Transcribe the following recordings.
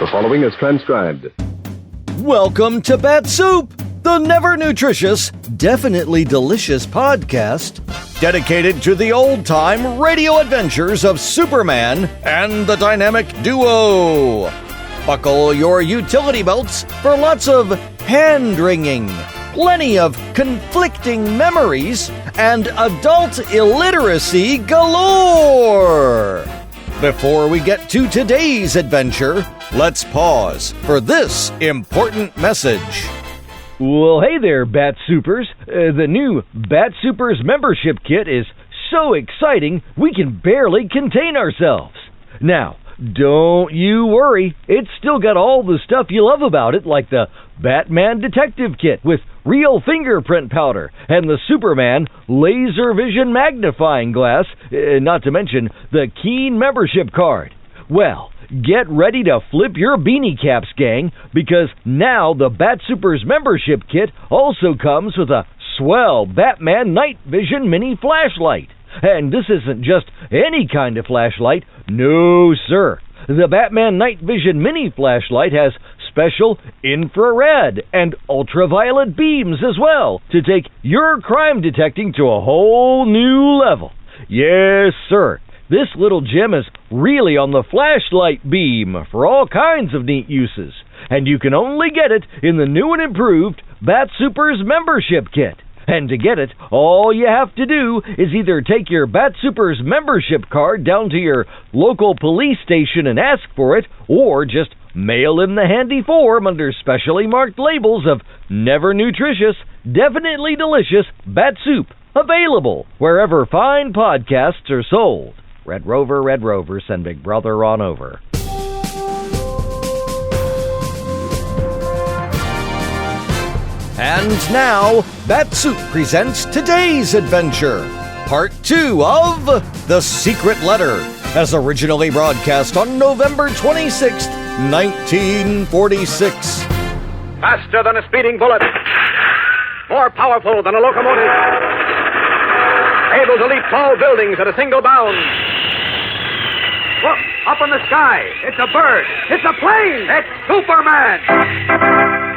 The following is transcribed. Welcome to Bat-Supe, the never nutritious, definitely delicious podcast dedicated to the old-time radio adventures of Superman and the dynamic duo. Buckle your utility belts for lots of hand-wringing, plenty of conflicting memories, and adult illiteracy galore. Before we get to today's adventure, let's pause for this important message. Well, hey there, Bat-Supers. The new Bat-Supers membership kit is so exciting we can barely contain ourselves. Now, don't you worry. It's still got all the stuff you love about it, like the Batman Detective Kit with real fingerprint powder and the Superman laser vision magnifying glass, not to mention the Keen membership card. Well, get ready to flip your beanie caps, gang, because now the Bat-Supers membership kit also comes with a swell Batman night vision mini flashlight. And this isn't just any kind of flashlight. No, sir. The Batman Night Vision Mini Flashlight has special infrared and ultraviolet beams as well to take your crime detecting to a whole new level. Yes, sir. This little gem is really on the flashlight beam for all kinds of neat uses. And you can only get it in the new and improved Bat-Supers membership kit. And to get it, all you have to do is either take your Bat-Supers membership card down to your local police station and ask for it, or just mail in the handy form under specially marked labels of never nutritious, definitely delicious Bat-Supe, available wherever fine podcasts are sold. Red Rover, send Big Brother on over. And now, Bat-Supe presents today's adventure, Part 2 of The Secret Letter, as originally broadcast on November 26th, 1946. Faster than a speeding bullet. More powerful than a locomotive. Able to leap tall buildings at a single bound. Look, up in the sky. It's a bird. It's a plane. It's Superman.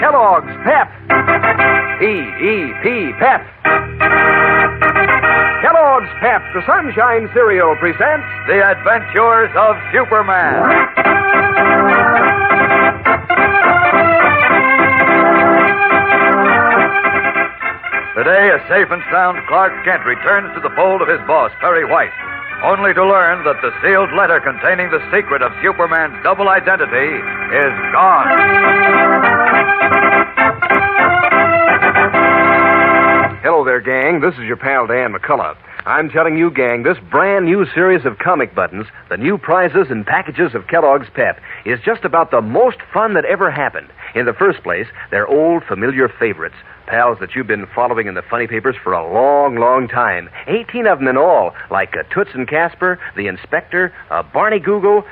Kellogg's Pep. P-E-P, Pep. Kellogg's Pep, the Sunshine Cereal, presents The Adventures of Superman. Today, a safe and sound Clark Kent returns to the fold of his boss, Perry White, only to learn that the sealed letter containing the secret of Superman's double identity is gone. Hello there, gang. This is your pal, Dan McCullough. I'm telling you, gang, this brand new series of comic buttons, the new prizes and packages of Kellogg's Pep, is just about the most fun that ever happened. In the first place, they're old, familiar favorites. Pals that you've been following in the funny papers for a long, long time. 18 of them in all, like Toots and Casper, the Inspector, Barney Google,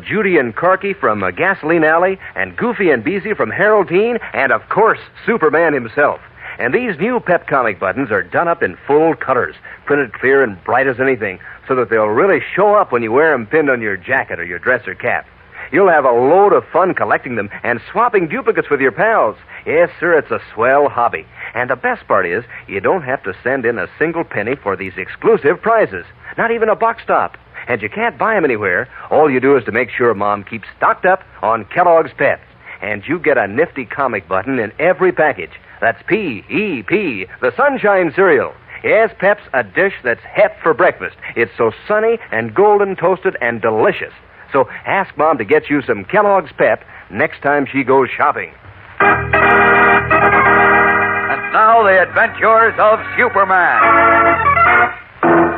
Judy and Corky from Gasoline Alley, and Goofy and Beezy from Harold Dean, and, of course, Superman himself. And these new Pep comic buttons are done up in full colors, printed clear and bright as anything, so that they'll really show up when you wear them pinned on your jacket or your dress or cap. You'll have a load of fun collecting them and swapping duplicates with your pals. Yes, sir, it's a swell hobby. And the best part is, you don't have to send in a single penny for these exclusive prizes. Not even a box top. And you can't buy them anywhere. All you do is to make sure Mom keeps stocked up on Kellogg's Pep. And you get a nifty comic button in every package. That's P-E-P, the Sunshine Cereal. Yes, Pep's a dish that's hep for breakfast. It's so sunny and golden toasted and delicious. So ask Mom to get you some Kellogg's Pep next time she goes shopping. And now the adventures of Superman.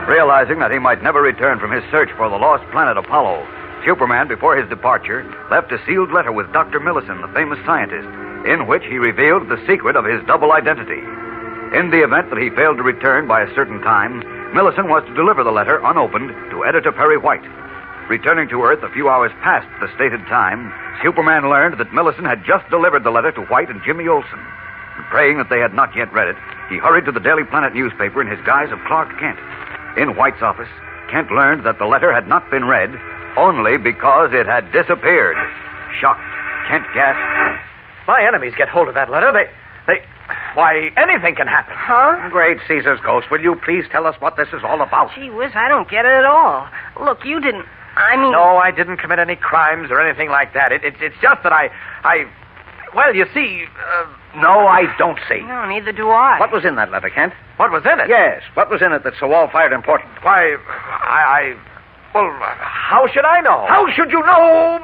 Realizing that he might never return from his search for the lost planet Apollo, Superman, before his departure, left a sealed letter with Dr. Millison, the famous scientist, in which he revealed the secret of his double identity. In the event that he failed to return by a certain time, Millison was to deliver the letter unopened to Editor Perry White. Returning to Earth a few hours past the stated time, Superman learned that Millison had just delivered the letter to White and Jimmy Olsen. And praying that they had not yet read it, he hurried to the Daily Planet newspaper in his guise of Clark Kent. In White's office, Kent learned that the letter had not been read only because it had disappeared. Shocked, Kent gasped. My enemies get hold of that letter. Why, anything can happen. Huh? Great Caesar's ghost, will you please tell us what this is all about? Gee whiz, I don't get it at all. Look, you didn't... No, I didn't commit any crimes or anything like that. It's just that well, you see... No, I don't see. No, neither do I. What was in that letter, Kent? What was in it? Yes, what was in it that's so all-fired important? Why, Well, how should I know? How should you know?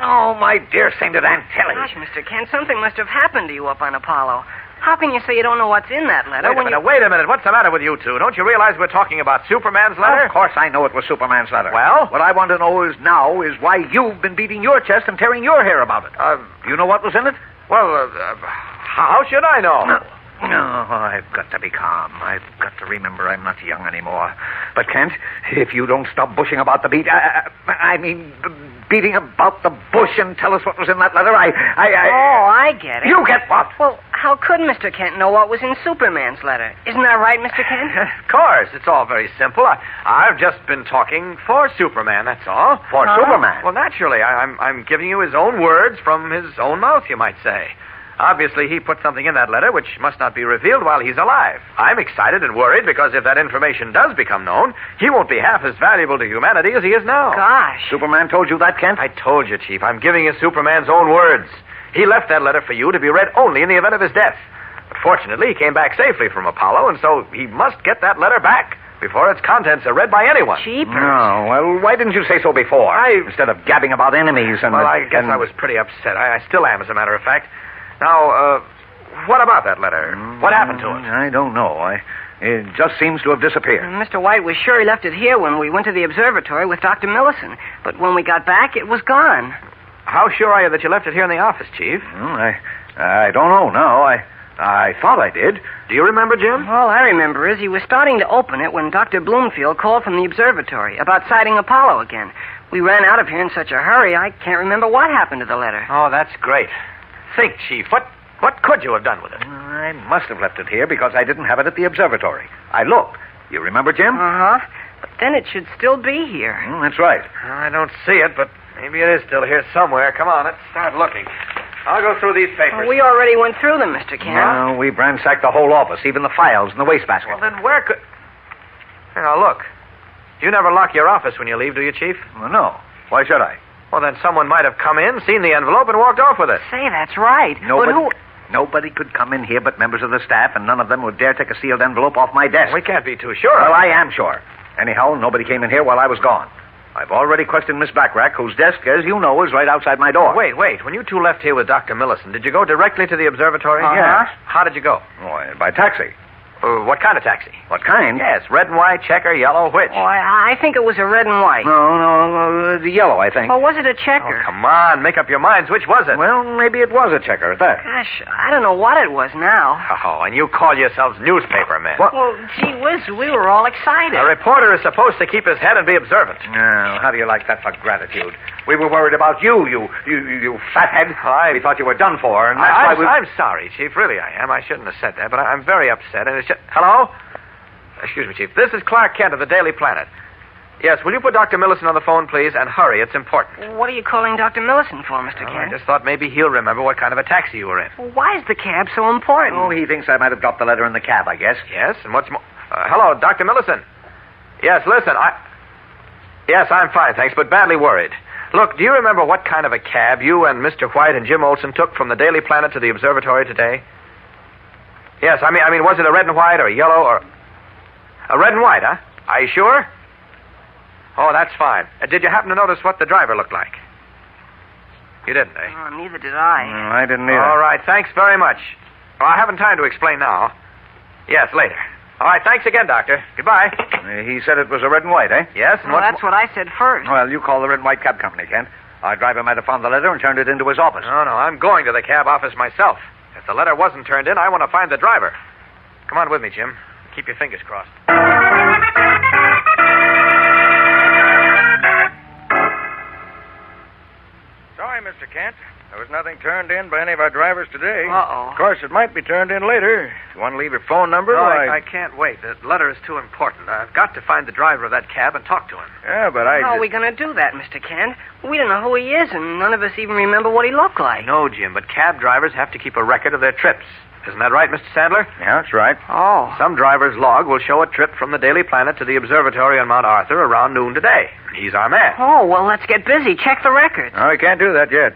Oh, my dear sainted Aunt Tilly. Gosh, Mr. Kent, something must have happened to you up on Apollo. How can you say you don't know what's in that letter Wait a minute. What's the matter with you two? Don't you realize we're talking about Superman's letter? Of course I know it was Superman's letter. Well? What I want to know is why you've been beating your chest and tearing your hair about it. Do you know what was in it? Well, how should I know? No, I've got to be calm. I've got to remember I'm not young anymore. But, Kent, if you don't stop bushing about the beating about the bush and tell us what was in that letter, Oh, I get it. You get what? Well, how could Mr. Kent know what was in Superman's letter? Isn't that right, Mr. Kent? Of course. It's all very simple. I've just been talking for Superman, that's all. For Superman? Well, naturally. I'm giving you his own words from his own mouth, you might say. Obviously, he put something in that letter which must not be revealed while he's alive. I'm excited and worried because if that information does become known, he won't be half as valuable to humanity as he is now. Gosh. Superman told you that, Kent? I told you, Chief. I'm giving you Superman's own words. He left that letter for you to be read only in the event of his death. But fortunately, he came back safely from Apollo, and so he must get that letter back before its contents are read by anyone. Jeepers. No, well, why didn't you say so before? Instead of gabbing about enemies and... Well, I guess I was pretty upset. I still am, as a matter of fact. Now, what about that letter? What happened to it? I don't know. It just seems to have disappeared. Mr. White was sure he left it here when we went to the observatory with Dr. Millison. But when we got back, it was gone. How sure are you that you left it here in the office, Chief? I don't know now. I thought I did. Do you remember, Jim? All I remember is he was starting to open it when Dr. Bloomfield called from the observatory about sighting Apollo again. We ran out of here in such a hurry, I can't remember what happened to the letter. Oh, that's great. Think, Chief. What could you have done with it? I must have left it here because I didn't have it at the observatory. I looked. You remember, Jim? Uh-huh. But then it should still be here. That's right. I don't see it, but maybe it is still here somewhere. Come on, let's start looking. I'll go through these papers. We already went through them, Mr. Kent. No, we've ransacked the whole office, even the files in the wastebasket. Well, then where could... Now, look. You never lock your office when you leave, do you, Chief? Well, no. Why should I? Well, then someone might have come in, seen the envelope, and walked off with it. Say, that's right. Nobody could come in here but members of the staff, and none of them would dare take a sealed envelope off my desk. We can't be too sure. Well, I am sure. Anyhow, nobody came in here while I was gone. I've already questioned Miss Backrack, whose desk, as you know, is right outside my door. Wait. When you two left here with Dr. Millison, did you go directly to the observatory? Uh-huh. Yes. How did you go? Why, by taxi. What kind of taxi? What kind? Yes, red and white, checker, yellow, which? Oh, I think it was a red and white. No, the yellow, I think. Or was it a checker? Oh, come on, make up your minds. Which was it? Well, maybe it was a checker at that. Gosh, I don't know what it was now. Oh, and you call yourselves newspaper men. What? Well, gee whiz, we were all excited. A reporter is supposed to keep his head and be observant. Now, how do you like that for gratitude? We were worried about you fathead. We thought you were done for, and that's why we... I'm sorry, Chief. Really, I am. I shouldn't have said that, but I'm very upset, and it's just... Hello? Excuse me, Chief. This is Clark Kent of the Daily Planet. Yes, will you put Dr. Millison on the phone, please, and hurry. It's important. What are you calling Dr. Millison for, Mr. Well, Kent? I just thought maybe he'll remember what kind of a taxi you were in. Well, why is the cab so important? Oh, he thinks I might have dropped the letter in the cab, I guess. Yes, and what's more... hello, Dr. Millison. Yes, listen, Yes, I'm fine, thanks, but badly worried. Look, do you remember what kind of a cab you and Mr. White and Jim Olsen took from the Daily Planet to the observatory today? Yes, I mean, was it a red and white or a yellow or... A red and white, huh? Are you sure? Oh, that's fine. Did you happen to notice what the driver looked like? You didn't, eh? Oh, neither did I. No, I didn't either. All right, thanks very much. Well, I haven't time to explain now. Yes, later. All right, thanks again, Doctor. Goodbye. He said it was a red and white, eh? Yes, and Well, that's what I said first. Well, you call the red and white cab company, Kent. Our driver might have found the letter and turned it into his office. No, I'm going to the cab office myself. If the letter wasn't turned in, I want to find the driver. Come on with me, Jim. Keep your fingers crossed. Sorry, Mr. Mr. Kent. There was nothing turned in by any of our drivers today. Uh-oh. Of course, it might be turned in later. If you want to leave your phone number, No, why... I can't wait. The letter is too important. I've got to find the driver of that cab and talk to him. Yeah, but I... How are we going to do that, Mr. Kent? We don't know who he is, and none of us even remember what he looked like. No, Jim, but cab drivers have to keep a record of their trips. Isn't that right, Mr. Sandler? Yeah, that's right. Oh. Some driver's log will show a trip from the Daily Planet to the observatory on Mount Arthur around noon today. He's our man. Oh, well, let's get busy. Check the records. No, we can't do that yet.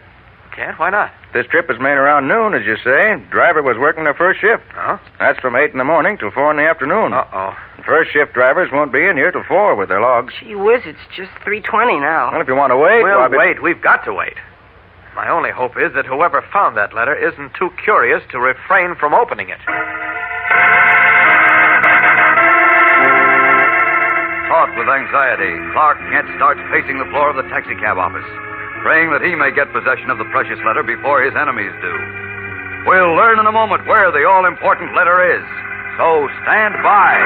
Can't? Why not? This trip was made around noon, as you say. Driver was working their first shift. Uh-huh. That's from 8 in the morning till 4 in the afternoon. Uh-oh. First shift drivers won't be in here till 4 with their logs. Gee whiz, it's just 3:20 now. Well, if you want to wait... We'll why, wait. We've got to wait. My only hope is that whoever found that letter isn't too curious to refrain from opening it. Taut with anxiety, Clark Kent starts pacing the floor of the taxicab office, praying that he may get possession of the precious letter before his enemies do. We'll learn in a moment where the all-important letter is. So stand by.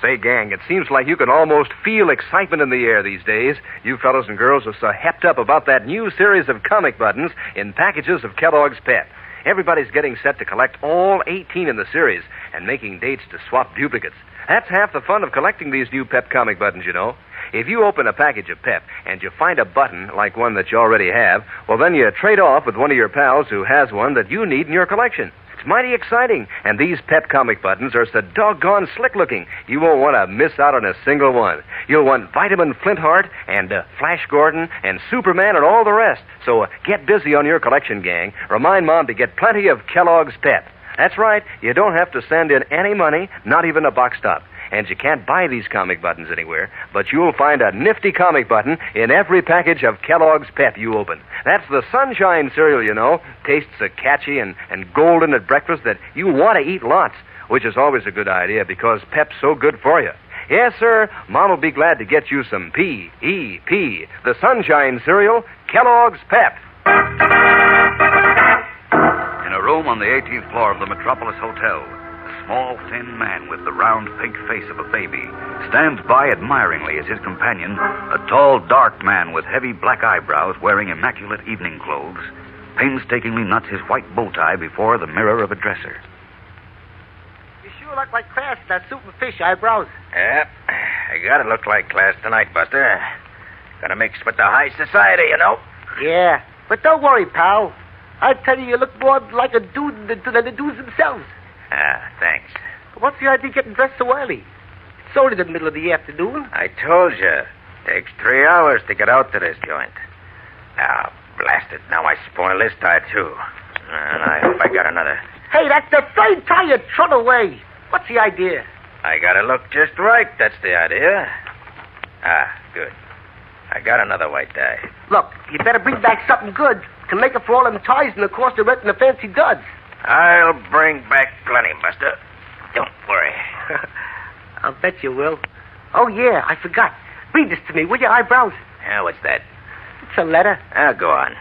Say, gang, it seems like you can almost feel excitement in the air these days. You fellows and girls are so hepped up about that new series of comic buttons in packages of Kellogg's Pep. Everybody's getting set to collect all 18 in the series and making dates to swap duplicates. That's half the fun of collecting these new Pep comic buttons, you know. If you open a package of Pep and you find a button like one that you already have, well, then you trade off with one of your pals who has one that you need in your collection. It's mighty exciting, and these Pep comic buttons are so doggone slick-looking, you won't want to miss out on a single one. You'll want Vitamin Flintheart and Flash Gordon and Superman and all the rest. So get busy on your collection, gang. Remind Mom to get plenty of Kellogg's Pep. That's right, you don't have to send in any money, not even a box top. And you can't buy these comic buttons anywhere, but you'll find a nifty comic button in every package of Kellogg's Pep you open. That's the Sunshine cereal, you know. Tastes so catchy and golden at breakfast that you want to eat lots, which is always a good idea because Pep's so good for you. Yes, sir, Mom will be glad to get you some P-E-P, the Sunshine cereal, Kellogg's Pep. In a room on the 18th floor of the Metropolis Hotel, a small, thin man with the round, pink face of a baby stands by admiringly as his companion, a tall, dark man with heavy black eyebrows wearing immaculate evening clothes, painstakingly knots his white bow tie before the mirror of a dresser. You sure look like class with that suit and fish eyebrows. Yeah, I gotta look like class tonight, Buster. Gotta mix with the high society, you know. Yeah, but don't worry, pal. I tell you look more like a dude than the dudes themselves. Ah, thanks. What's the idea of getting dressed so early? It's only the middle of the afternoon. I told you. Takes 3 hours to get out to this joint. Now, blast it. Now I spoil this tie, too. And I hope I got another. Hey, that's the third tie you thrown away. What's the idea? I gotta look just right. That's the idea. Ah, good. I got another white tie. Look, you better bring back something good to make up for all them ties and the cost of renting the fancy duds. I'll bring back plenty, Buster. Don't worry. I'll bet you will. Oh, yeah, I forgot. Read this to me, will you, eyebrows? Yeah, what's that? It's a letter. Go on.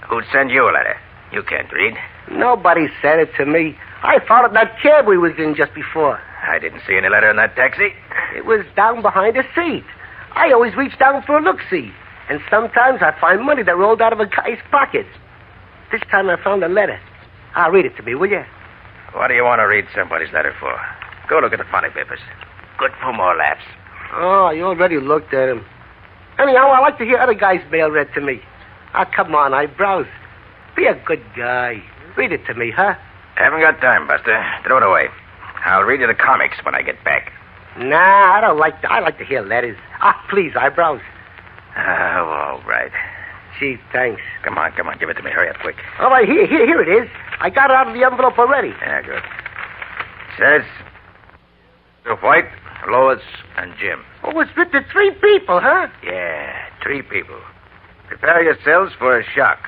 Who'd send you a letter? You can't read. Nobody sent it to me. I found it in that cab we was in just before. I didn't see any letter in that taxi. It was down behind the seat. I always reach down for a look-see. And sometimes I find money that rolled out of a guy's pocket. This time I found a letter. I'll read it to me, will you? What do you want to read somebody's letter for? Go look at the funny papers. Good for more laughs. Oh, you already looked at him. Anyhow, I like to hear other guys' mail read to me. Come on, eyebrows. Be a good guy. Read it to me, huh? Haven't got time, Buster. Throw it away. I'll read you the comics when I get back. Nah, I don't like to. I like to hear letters. Please, eyebrows. All right. Gee, thanks. Come on. Give it to me. Hurry up, quick. All right, here it is. I got it out of the envelope already. Yeah, good. Says, White, Lois, and Jim. Oh, it's written to 3 people, huh? Yeah, 3 people. Prepare yourselves for a shock.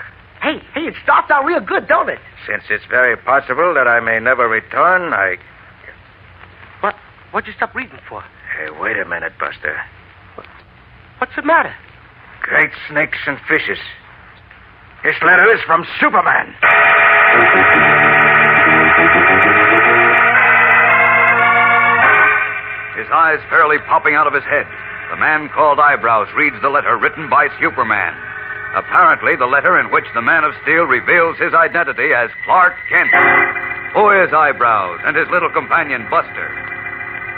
Hey, it starts out real good, don't it? Since it's very possible that I may never return, What'd you stop reading for? Hey, wait a minute, Buster. What's the matter? Great snakes and fishes. This letter is from Superman. His eyes fairly popping out of his head, the man called Eyebrows reads the letter written by Superman. Apparently, the letter in which the Man of Steel reveals his identity as Clark Kent. Who is Eyebrows and his little companion Buster?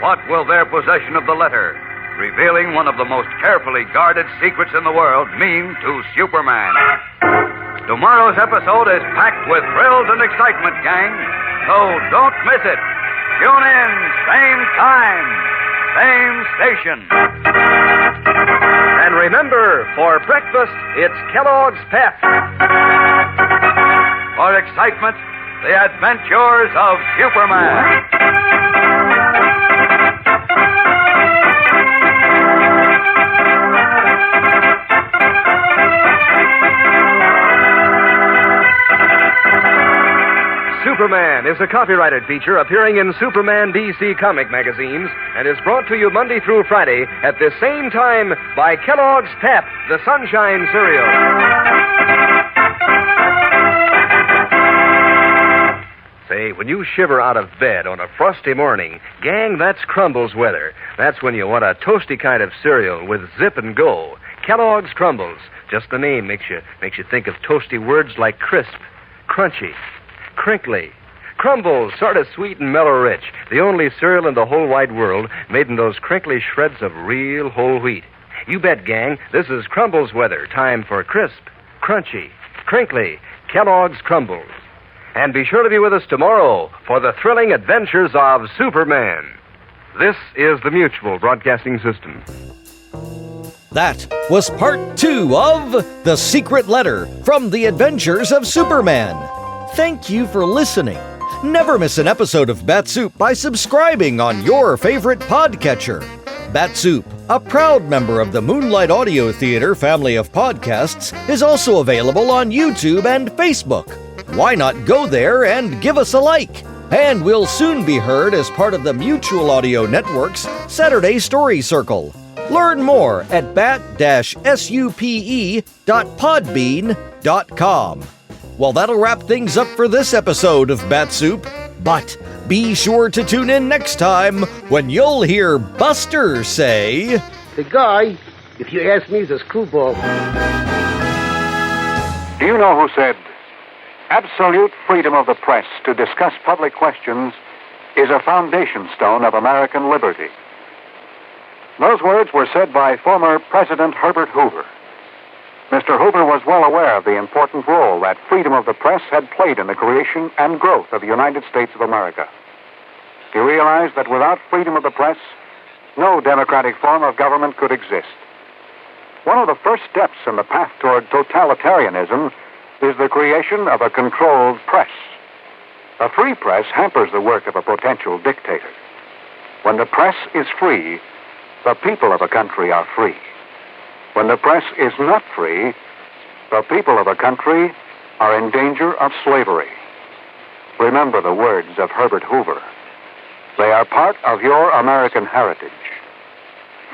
What will their possession of the letter, revealing one of the most carefully guarded secrets in the world, mean to Superman? Tomorrow's episode is packed with thrills and excitement, gang, so don't miss it. Tune in, same time, same station. And remember, for breakfast, it's Kellogg's Pep. For excitement, the adventures of Superman. Superman is a copyrighted feature appearing in Superman DC comic magazines and is brought to you Monday through Friday at this same time by Kellogg's Pep, the Sunshine Cereal. Say, when you shiver out of bed on a frosty morning, gang, that's Crumbles weather. That's when you want a toasty kind of cereal with zip and go. Kellogg's Crumbles. Just the name makes you think of toasty words like crisp, crunchy, crinkly. Crumbles, sort of sweet and mellow rich. The only cereal in the whole wide world made in those crinkly shreds of real whole wheat. You bet, gang, this is Crumbles weather. Time for crisp, crunchy, crinkly Kellogg's Crumbles. And be sure to be with us tomorrow for the thrilling adventures of Superman. This is the Mutual Broadcasting System. That was part 2 of The Secret Letter from The Adventures of Superman. Thank you for listening. Never miss an episode of Bat-Supe by subscribing on your favorite podcatcher. Bat-Supe, a proud member of the Moonlight Audio Theater family of podcasts, is also available on YouTube and Facebook. Why not go there and give us a like? And we'll soon be heard as part of the Mutual Audio Network's Saturday Story Circle. Learn more at bat-supe.podbean.com. Well, that'll wrap things up for this episode of Bat-Supe. But be sure to tune in next time when you'll hear Buster say... The guy, if you ask me, is a screwball. Do you know who said, absolute freedom of the press to discuss public questions is a foundation stone of American liberty? Those words were said by former President Herbert Hoover. Mr. Hoover was well aware of the important role that freedom of the press had played in the creation and growth of the United States of America. He realized that without freedom of the press, no democratic form of government could exist. One of the first steps in the path toward totalitarianism is the creation of a controlled press. A free press hampers the work of a potential dictator. When the press is free, the people of a country are free. When the press is not free, the people of a country are in danger of slavery. Remember the words of Herbert Hoover. They are part of your American heritage.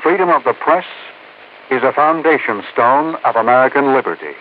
Freedom of the press is a foundation stone of American liberty.